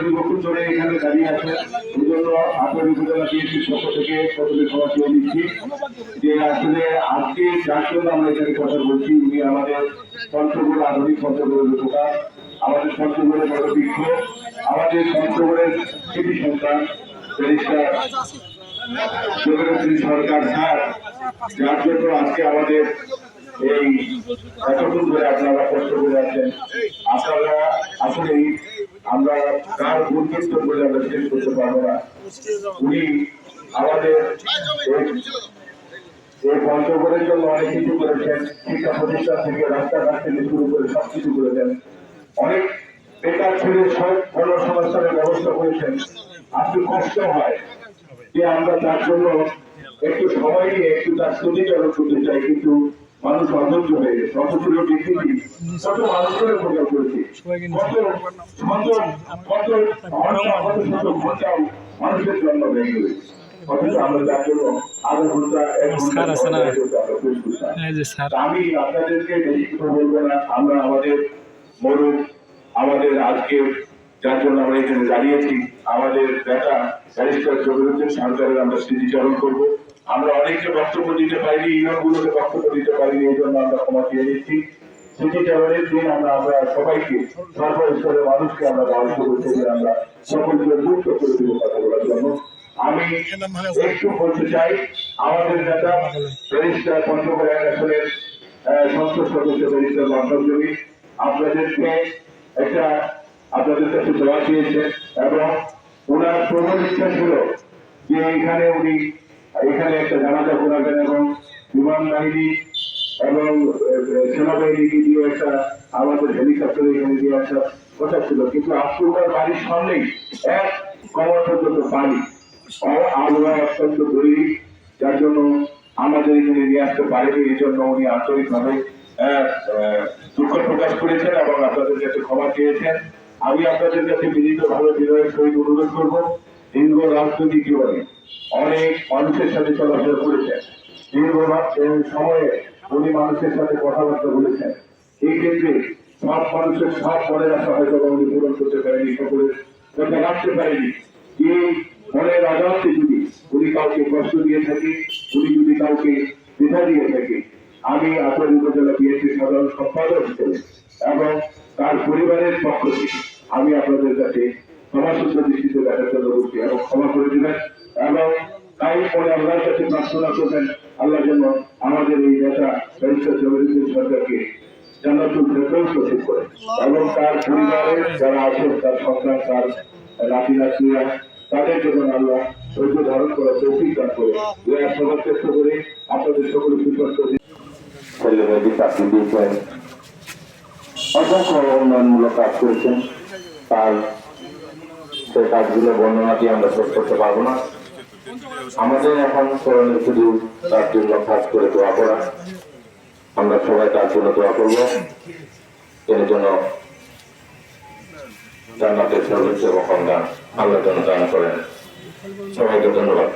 দীর্ঘক্ষণ ধরে এখানে দাঁড়িয়ে আছেন, এই জন্য আপনার উপজেলা বিএনপির পক্ষ থেকে প্রথমে ক্ষমা চেয়ে দিচ্ছি যে আসলে আজকে যার জন্য আমরা এখানে কথা বলছি উনি আমাদের পঞ্চগড় আধুনিক পঞ্চগড়ের লোকতা, আমাদের পঞ্চগড়ের বড় বৃক্ষ, আমাদের পঞ্চগড়ের কৃতি সন্তান ব্যারিস্টার সরকার স্যার, যার জন্য আজকে আমাদের এই এতক্ষণ ধরে আপনারা কষ্ট করে আছেন। আপনারা আসলে আমরা কার গুরুত্ব বলে আমরা শেষ করতে পারবো না। উনি আমাদের এই পঞ্চগড়ের জন্য অনেক কিছু করেছেন, শিক্ষা প্রতিষ্ঠান থেকে রাস্তাঘাট থেকে শুরু করে সবকিছু করেছেন। অনেক বেকার ছেলে সব কর্মসংস্থানের ব্যবস্থা করেছেন। আজকে কষ্ট হয় যে আমরা তার জন্য একটু সময় নিয়ে একটু তার স্মৃতিচারণ করতে চাই, কিন্তু মানুষ অধৈর্য হয়ে গেছে। অথচ পৃথিবী কত মানুষের উপকার করেছে, ঘন্টাও মানুষের জন্য ভেঙে গেছে। অথচ আমরা তার জন্য আধা ঘন্টা এক ঘন্টা আমি আপনাদেরকে বেশি কিছু বলবো না। আমরা আমাদের মরুক, আমাদের আজকে যার জন্য আমরা এখানে দাঁড়িয়েছি, আমাদের দেখা ব্যারিস্টার জহিরুদ্দিন সরকারের আমরা স্মৃতিচারণ করবো। আমরা অনেককে বক্তব্য দিতে পারিনি, ইউনিয়নগুলোকে বক্তব্য দিতে পারিনি, এই জন্য আমরা ক্ষমা চেয়ে নিচ্ছি। স্মৃতিচারণের দিন আমরা সবাইকে সর্বস্তরের মানুষকে আমরা দায়িত্ব করতে গিয়ে আমরা সকলকে মুক্ত করে দিব কথা বলার জন্য। আমি একটু বলতে চাই, আমাদের নেতা ব্যারিস্টার পঞ্চগড় এক আসনের সংসদ সদস্য ব্যারিস্টার মানব জমি আপনাদেরকে একটা আপনাদের কাছে দোয়া চেয়েছেন এবং ওনার প্রবল ইচ্ছা ছিল যে এখানে উনি এখানে একটা জানাজা করাবেন এবং বিমান বাহিনী এবং সেনাবাহিনীকে দিয়ে একটা আমাদের হেলিকপ্টার এখানে দিয়ে একটা কথা ছিল, কিন্তু আজকে ওনার বাড়ির সামনেই এক কমর পর্যন্ত পানি, আবহাওয়া অত্যন্ত দৈনিক, যার জন্য আমাদের এখানে নিয়ে আসতে পারেনি। এই জন্য উনি আন্তরিকভাবে দুঃখ প্রকাশ করেছেন এবং আপনাদের কাছে ক্ষমা চেয়েছেন। আমি আপনাদের কাছে বিনীতভাবে বিনয়ের সহিত অনুরোধ করবো, দীর্ঘ রাজনৈতিক জীবনে অনেক মানুষের সাথে চলাফেরা করেছেন, দীর্ঘ সময়ে উনি মানুষের সাথে কথাবার্তা বলেছেন। এই ক্ষেত্রে সব মানুষের সব মনের আশা হয়তো উনি পূরণ করতে পারেনি, সকলের কথা রাখতে পারেনি। এই মনের আঘাতে যদি উনি কাউকে কষ্ট দিয়ে থাকে, উনি যদি কাউকে দ্বিধা দিয়ে থাকে, আমি আপনার উপজেলা বিএনপির সাধারণ সম্পাদক হিসেবে এবং তার পরিবারের পক্ষ থেকে আমি আপনাদের কাছে ক্ষমাসূত্র দৃষ্টিতে দেখার জন্য বলছি এবং ক্ষমা করে দিবেন এবং তাই পরে আল্লাহর কাছে প্রার্থনা করবেন আল্লাহ যেন আমাদের এই নেতা ব্যারিস্টার জহিরুদ্দিন সরকারকে জান্নাতুল ফেরদৌস নসিব করে এবং তার পরিবারের যারা আছেন, তার সন্তান, তার নাতি নাতনিরা, তাদের জন্য আল্লাহ ধৈর্য ধারণ করার তৌফিক দান করে সবার চেষ্টা করে আপনাদের সকলে সুস্বাস্থ্য ছেলেমেয়েদের চাকরি দিয়েছেন, অসংখ্য উন্নয়নমূলক কাজ করেছেন। তার সেই কাজগুলো বর্ণনা দিয়ে আমরা শেষ করতে পারবো না। আমাদের এখন করণীয় শুধু তার জন্য কাজ করে দোয়া করা। আমরা সবাই তার জন্য দোয়া করবো, এর জন্য জান্নাতের সর্বোচ্চ কল্যাণ আল্লাহ যেন দান করেন। সবাইকে ধন্যবাদ।